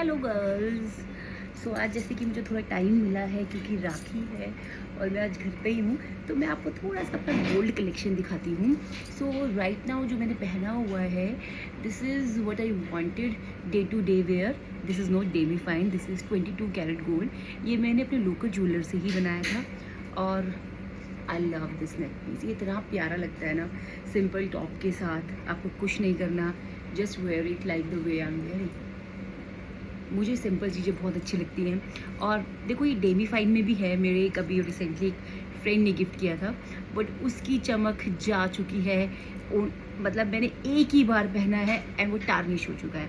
Hello girls. सो आज जैसे कि मुझे थोड़ा टाइम मिला है क्योंकि राखी है और मैं आज घर पे ही हूँ, तो मैं आपको थोड़ा सा अपना गोल्ड कलेक्शन दिखाती हूँ। सो राइट नाउ जो मैंने पहना हुआ है, this is what I wanted day to day wear. This is not demi fine, this is 22 carat gold. ये मैंने अपने लोकल ज्वेलर से ही बनाया था और I love this neck piece. ये इतना प्यारा लगता है ना, सिंपल टॉप के साथ आपको कुछ नहीं करना, just wear it like the way I am wearing. मुझे सिंपल चीज़ें बहुत अच्छी लगती हैं। और देखो ये डेमी फाइन में भी है, मेरे कभी रिसेंटली एक फ्रेंड ने गिफ्ट किया था, बट उसकी चमक जा चुकी है। मतलब मैंने एक ही बार पहना है एंड वो टार्निश हो चुका है।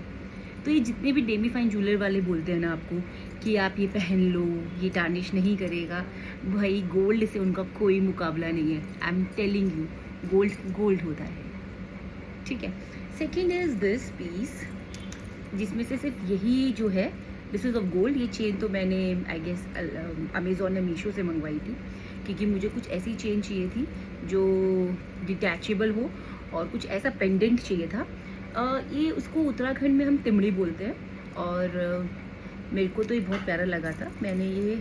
तो ये जितने भी डेमी फाइन ज्वेलर वाले बोलते हैं ना आपको कि आप ये पहन लो, ये टार्निश नहीं करेगा, भाई गोल्ड से उनका कोई मुकाबला नहीं है। I am telling you, gold gold होता है। ठीक है। सेकेंड इज़ दिस पीस, जिसमें से सिर्फ यही जो है दिस इज़ ऑफ गोल्ड। ये चेन तो मैंने आई गेस अमेज़ॉन या मीशो से मंगवाई थी, क्योंकि मुझे कुछ ऐसी चेन चाहिए थी जो डिटैचेबल हो और कुछ ऐसा पेंडेंट चाहिए था। ये उसको उत्तराखंड में हम तिमड़ी बोलते हैं और मेरे को तो ये बहुत प्यारा लगा था। मैंने ये,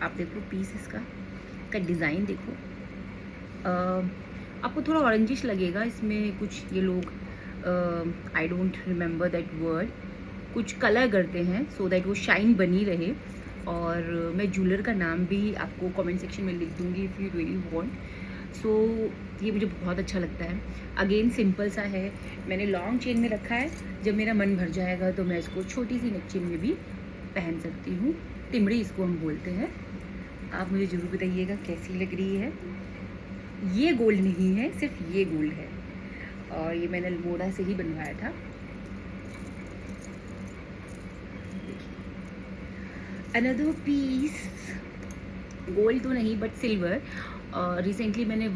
आप देखो पीस इसका डिज़ाइन देखो, आपको थोड़ा ऑरेंजिश लगेगा इसमें। कुछ ये लोग I don't remember that word, कुछ कलर करते हैं सो दैट वो शाइन बनी रहे। और मैं ज्वेलर का नाम भी आपको कमेंट सेक्शन में लिख दूंगी इफ़ यू रियली वांट। सो ये मुझे बहुत अच्छा लगता है। अगेन सिंपल सा है, मैंने लॉन्ग चेन में रखा है, जब मेरा मन भर जाएगा तो मैं इसको छोटी सी नेक चेन में भी पहन सकती हूँ। तिमड़ी इसको हम बोलते हैं। आप मुझे ज़रूर बताइएगा कैसी लग रही है। ये गोल्ड नहीं है, सिर्फ ये गोल्ड है और ये मैंने अल्मोड़ा से ही बनवाया था। अनदर पीस, गोल्ड तो नहीं बट सिल्वर। रिसेंटली मैंने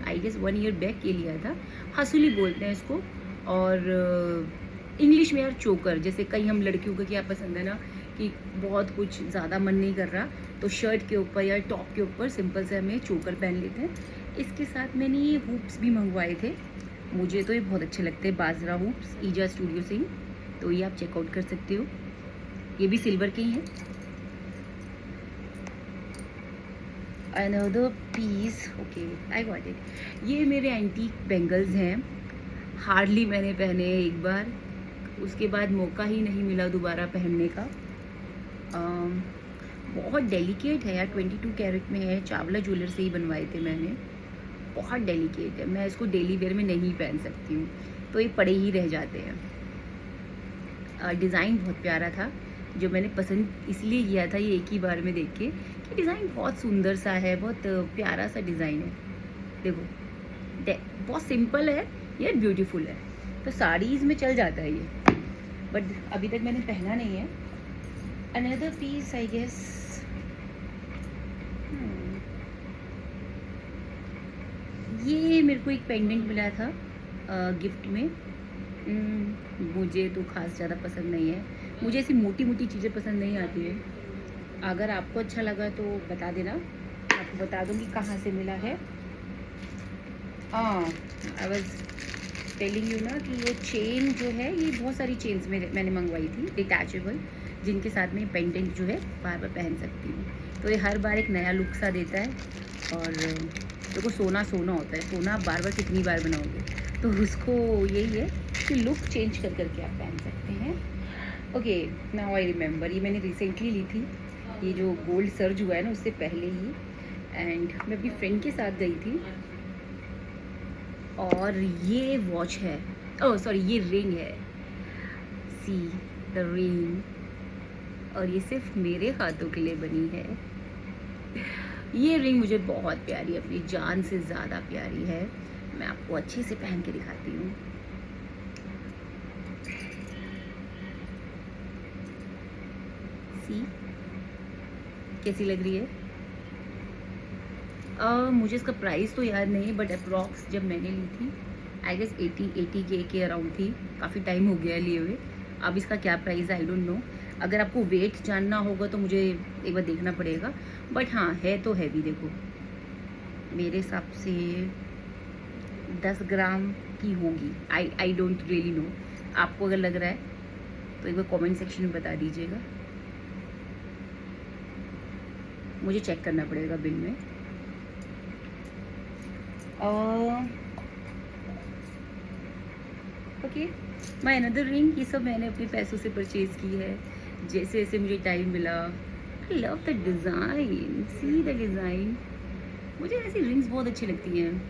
आई गेस 1 ईयर बैक ये लिया था। हसूली बोलते हैं इसको, और इंग्लिश में यार चोकर। जैसे कई हम लड़कियों को क्या पसंद है ना कि बहुत कुछ ज़्यादा मन नहीं कर रहा तो शर्ट के ऊपर या टॉप के ऊपर सिंपल से हमें चोकर पहन लेते हैं। इसके साथ मैंने ये हुप्स भी मंगवाए थे, मुझे तो ये बहुत अच्छे लगते हैं, बाजरा हुप्स, ईजा स्टूडियो से ही। तो ये आप चेकआउट कर सकते हो, ये भी सिल्वर के ही हैं। Another piece, okay I got it. ये मेरे एंटीक बैंगल्स हैं, हार्डली मैंने पहने एक बार, उसके बाद मौका ही नहीं मिला दोबारा पहनने का। बहुत डेलिकेट है यार, 22 कैरेट में है, चावला ज्वेलर से ही बनवाए थे मैंने। बहुत डेलिकेट है, मैं इसको डेली वेयर में नहीं पहन सकती हूँ, तो ये पड़े ही रह जाते हैं। डिज़ाइन बहुत प्यारा था, जो मैंने पसंद इसलिए किया था ये एक ही बार में देख के कि डिज़ाइन बहुत सुंदर सा है, बहुत प्यारा सा डिज़ाइन है। देखो बहुत सिंपल है ये, ब्यूटीफुल है, तो साड़ीज़ में चल जाता है ये, बट अभी तक मैंने पहना नहीं है। अनदर पीस आई गेस, ये मेरे को एक पेंडेंट मिला था गिफ्ट में। मुझे तो खास ज़्यादा पसंद नहीं है, मुझे ऐसी मोटी मोटी चीज़ें पसंद नहीं आती है। अगर आपको अच्छा लगा तो बता देना, आपको बता दूँगी कहाँ से मिला है। आई वाज टेलिंग यू ना कि ये चेन जो है, ये बहुत सारी चेन्स मैंने मंगवाई थी डिटैचेबल, जिनके साथ में पेंडेंट जो है बार बार पहन सकती हूँ। तो ये हर बार एक नया लुक सा देता है। और देखो सोना सोना होता है, सोना आप बार बार कितनी बार बनाओगे, तो उसको यही है कि लुक चेंज कर करके आप पहन सकते हैं। ओके नाउ आई रिमेंबर, ये मैंने रिसेंटली ली थी, ये जो गोल्ड सर्ज हुआ है ना उससे पहले ही, एंड मैं अपनी फ्रेंड के साथ गई थी। और ये वॉच है, ओह सॉरी ये रिंग है, सी द रिंग, और ये सिर्फ मेरे हाथों के लिए बनी है। ये रिंग मुझे बहुत प्यारी, अपनी जान से ज़्यादा प्यारी है। मैं आपको अच्छे से पहन के दिखाती हूँ। सी कैसी लग रही है? मुझे इसका प्राइस तो याद नहीं, बट अप्रॉक्स जब मैंने ली थी आई गेस 80 के अराउंड थी। काफ़ी टाइम हो गया लिए हुए, अब इसका क्या प्राइस आई डोंट नो। अगर आपको वेट जानना होगा तो मुझे एक बार देखना पड़ेगा, बट हाँ है तो हैवी। देखो मेरे हिसाब से 10 ग्राम की होगी, आई डोंट रियली नो। आपको अगर लग रहा है तो एक बार कमेंट सेक्शन में बता दीजिएगा, मुझे चेक करना पड़ेगा बिल में। ओके, माय अनदर रिंग, ये सब मैंने अपने पैसों से परचेज़ की है जैसे जैसे मुझे टाइम मिला। I love the design, see the design. मुझे ऐसी रिंग्स बहुत अच्छी लगती हैं,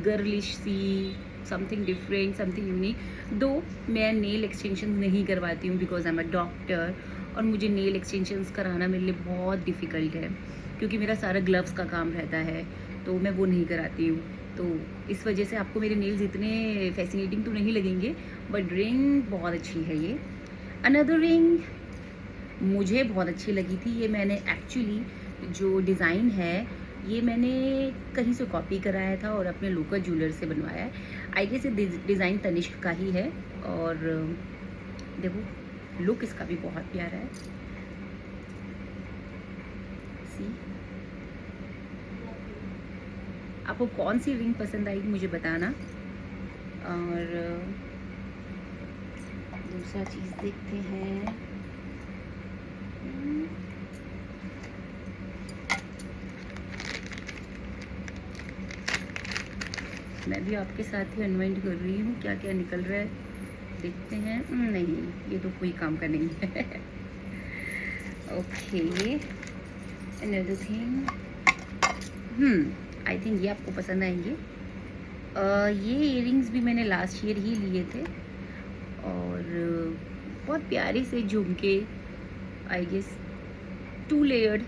गर्लिश सी, समथिंग डिफरेंट, समथिंग यूनिक। दो मैं नेल एक्सटेंशन नहीं करवाती हूँ because I am a doctor, और मुझे नेल एक्सटेंशंस कराना मेरे लिए बहुत डिफ़िकल्ट है क्योंकि मेरा सारा ग्लव्स का काम रहता है, तो मैं वो नहीं कराती हूँ। तो इस वजह से आपको मेरे नेल्स इतने फैसिनेटिंग तो नहीं लगेंगे, बट रिंग बहुत अच्छी है ये। अनदर रिंग मुझे बहुत अच्छी लगी थी, ये मैंने एक्चुअली जो डिज़ाइन है ये मैंने कहीं से कॉपी कराया था और अपने लोकल ज्वेलर से बनवाया है। आई गेस ये डिज़ाइन तनिष्क का ही है, और देखो लुक इसका भी बहुत प्यारा है। सी, आपको कौन सी रिंग पसंद आई मुझे बताना। और दूसरा चीज़ देखते हैं। मैं भी आपके साथ ही अनवाइंड कर रही हूँ, क्या क्या निकल रहा है देखते हैं। नहीं, ये तो कोई काम का नहीं है। Okay, another thing, I think ये आपको पसंद आएंगे। ये इयरिंग्स भी मैंने लास्ट ईयर ही लिए थे, और बहुत प्यारे से झुमके, आई गेस 2 लेयर्ड।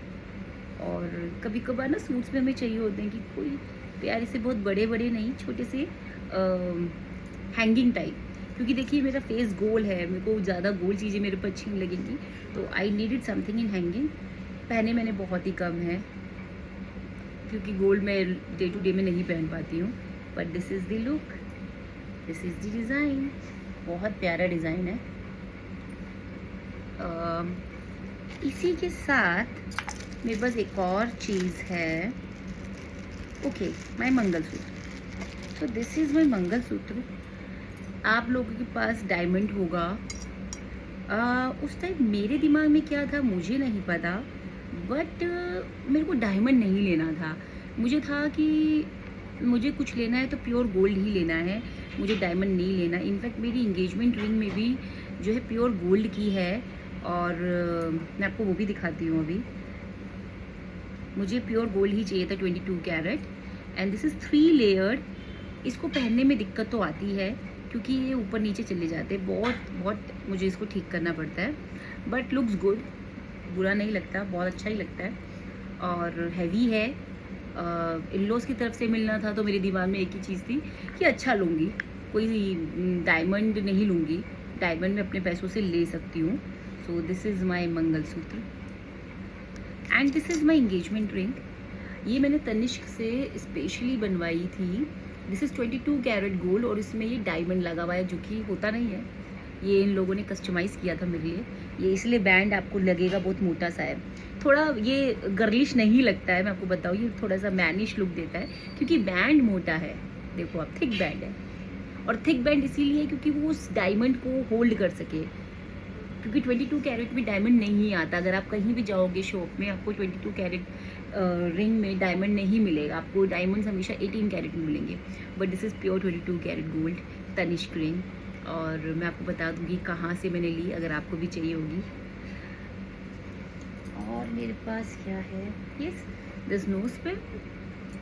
और कभी कभार ना सूट्स में हमें चाहिए होते हैं कि कोई प्यारे से, बहुत बड़े बड़े नहीं, छोटे से हैंगिंग टाइप, क्योंकि देखिए मेरा फेस गोल है, मेरे को ज़्यादा गोल चीज़ें मेरे पर अच्छी नहीं लगेंगी, तो I needed something in hanging. पहने मैंने बहुत ही कम है क्योंकि गोल्ड मैं डे टू डे में नहीं पहन पाती हूँ, but this is the look, this is the design. बहुत प्यारा डिज़ाइन है। इसी के साथ मेरे पास एक और चीज़ है। Okay, my mangalsutra. तो दिस इज़ माय मंगलसूत्र। आप लोगों के पास डायमंड होगा, उस टाइम मेरे दिमाग में क्या था मुझे नहीं पता, बट मेरे को डायमंड नहीं लेना था। मुझे था कि मुझे कुछ लेना है तो प्योर गोल्ड ही लेना है, मुझे डायमंड नहीं लेना। इनफैक्ट मेरी इंगेजमेंट रिंग में भी जो है प्योर गोल्ड की है, और मैं आपको वो भी दिखाती हूँ अभी। मुझे प्योर गोल्ड ही चाहिए था, 22 carat, and this is 3 layered. इसको पहनने में दिक्कत तो आती है क्योंकि ये ऊपर नीचे चले जाते हैं, बहुत मुझे इसको ठीक करना पड़ता है, बट लुक्स गुड, बुरा नहीं लगता, बहुत अच्छा ही लगता है। और हैवी है। इन-लॉज़ की तरफ से मिलना था तो मेरे दिमाग में एक ही चीज़ थी कि अच्छा लूँगी, कोई डायमंड नहीं लूँगी, डायमंड मैं अपने पैसों से ले सकती हूँ। So this is my mangalsutra and this is my engagement ring. ये मैंने तनिष्क से स्पेशली बनवाई थी। दिस इज़ 22 कैरेट गोल्ड, और इसमें ये डायमंड लगा हुआ है जो कि होता नहीं है, ये इन लोगों ने कस्टमाइज़ किया था मेरे लिए। ये इसलिए बैंड आपको लगेगा बहुत मोटा सा है, थोड़ा ये गर्लिश नहीं लगता है, मैं आपको बताऊँ, ये थोड़ा सा मैनिश लुक देता है क्योंकि बैंड मोटा है। देखो आप, थिक बैंड है, और थिक बैंड इसीलिए क्योंकि वो उस डायमंड को होल्ड कर सके, क्योंकि 22 कैरेट में डायमंड नहीं आता। अगर आप कहीं भी जाओगे शॉप में, आपको 22 कैरेट रिंग में डायमंड नहीं मिलेगा, आपको डायमंड्स हमेशा 18 कैरेट में मिलेंगे, but this is pure 22 carat gold Tanishq ring. और मैं आपको बता दूंगी कहाँ से मैंने ली, अगर आपको भी चाहिए होगी। और मेरे पास क्या है, यस दिस नोज पिन,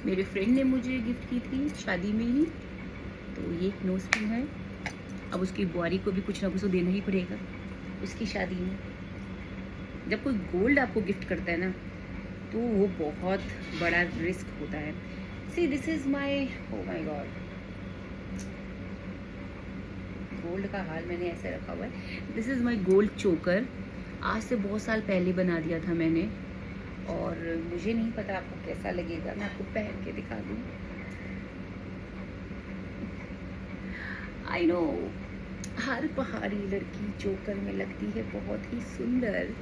मेरे फ्रेंड ने मुझे गिफ्ट की थी शादी में ही, तो ये एक नोज पिन है। अब उसकी बुआरी को भी कुछ ना कुछ तो देना ही पड़ेगा उसकी शादी में। जब कोई गोल्ड आपको गिफ्ट करता है ना, तो वो बहुत बड़ा रिस्क होता है। See this is my, oh my god, gold का हाल मैंने ऐसे रखा हुआ है। दिस इज़ माई गोल्ड चोकर। आज से बहुत साल पहले बना दिया था मैंने, और मुझे नहीं पता आपको कैसा लगेगा, मैं आपको पहन के दिखा दूँ। आई नो हर पहाड़ी लड़की चोकर में लगती है बहुत ही सुंदर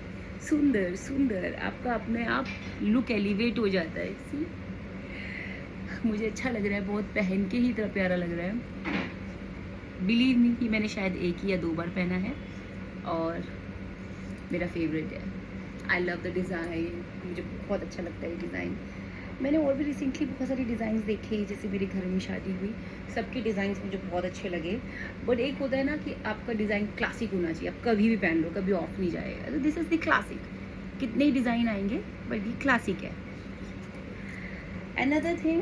सुंदर सुंदर, आपका अपने आप लुक एलिवेट हो जाता है। सी, मुझे अच्छा लग रहा है, बहुत पहन के ही इतना प्यारा लग रहा है। बिलीव मी कि मैंने शायद 1 या 2 बार पहना है, और मेरा फेवरेट है। आई लव द डिज़ाइन, मुझे बहुत अच्छा लगता है ये डिज़ाइन। मैंने और भी रिसेंटली बहुत सारे डिज़ाइंस देखे, जैसे मेरे घर में शादी हुई, सबके डिज़ाइंस मुझे बहुत अच्छे लगे। बट एक होता है ना कि आपका डिज़ाइन क्लासिक होना चाहिए, आप कभी भी पहन लो, कभी ऑफ नहीं जाएगा। तो दिस इज़ द क्लासिक। कितने ही डिज़ाइन आएंगे बट ये क्लासिक है। अनदर थिंग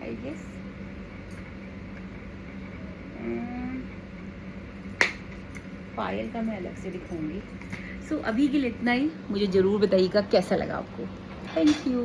आई गेस पायल का मैं अलग से दिखाऊंगी। सो अभी के लिए इतना ही। मुझे ज़रूर बताइएगा कैसा लगा आपको। Thank you.